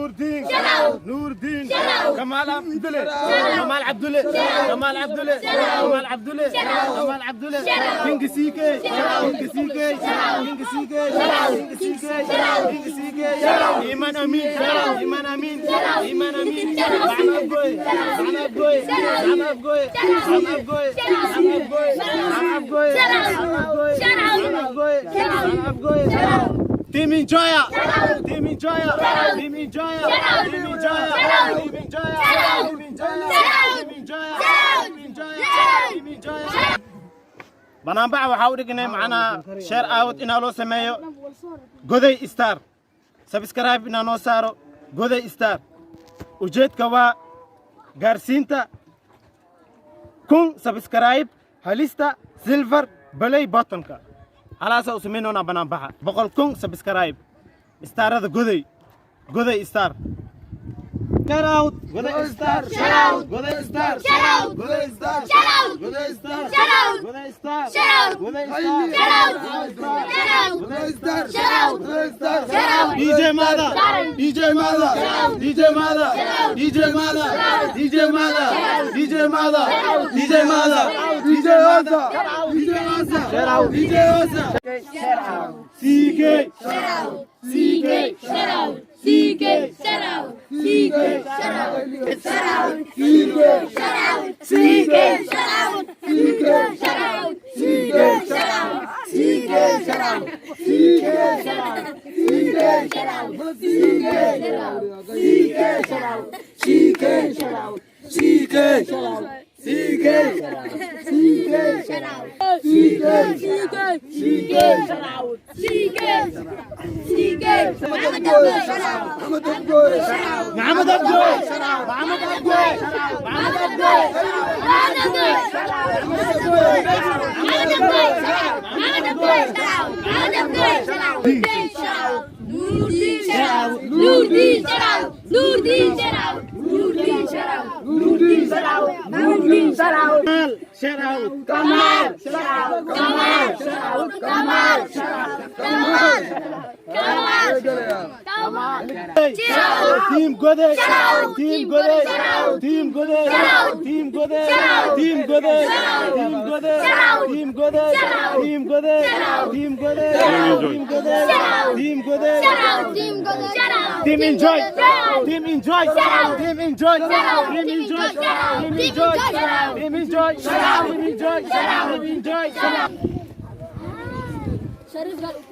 الدين نور الدين كمال عبد الله كمال عبد الله كمال عبد الله كمال عبد الله كمال عبد الله كينج سيكي كينج سيكي كينج سيكي كينج سيكي كينج سيكي ايمان امين ايمان امين ايمان امين معنا بقوي معنا بقوي معنا بقوي معنا بقوي معنا بقوي معنا بقوي معنا بقوي معنا بقوي Team Enjoya! Team Enjoya! Team Enjoya! Team Enjoya! Team Enjoya! Team Enjoya! Team Enjoya! banaanbaxa waxaa u dhignay macnaa share out inaa loo sameeyo goday star subscribe inaa noo saaro goday star ujeedka waa gaarsiinta 1000 subscribe halista silver play buttonka halaasa u sameynona banaanbaxa 100,000 subscribe starada goday star Shout out! Goday Star! Shout out! Goday Star! Shout out! Goday Star! Shout out! Goday Star! Shout out! Goday Star! Shout out! Goday Star! Shout out! Goday Star! Shout out! Goday Star! Shout out! DJ Mada! DJ Mada! DJ Mada! DJ Mada! DJ Mada! DJ Mada! DJ Mada! DJ Mada! DJ Mada! Shout out! DJ Mada! Shout out! CK! Shout out! CK! Shout out! CK! Shout out! CK! Shout out! Shout out! CK! Shout out! CK! Shout out! CK! Shout out! CK! Shout out! CK! Shout out! CK! Shout out! CK! Shout out! CK! Shout out! CK! Shout out! CK! Shout out! CK! Shout out! CK! Shout out! CK! Shout out! CK! CK! Shout out! CK! CK! محمد أبوي محمد أبوي محمد أبوي محمد أبوي محمد أبوي محمد أبوي محمد أبوي محمد أبوي محمد أبوي نوردين شراو نوردين شراو نوردين شراو نوردين شراو نوردين شراو نوردين شراو شراو كمال شراو كمال شراو كمال شراو كمال كمال كمال تيم جودي تيم جودي تيم جودي تيم جودي تيم جودي تيم جودي تيم جودي تيم جودي تيم جودي تيم جودي تيم جودي Team enjoy! Team enjoy! Team enjoy! Team enjoy! Team enjoy! Team enjoy! Team enjoy! Team enjoy!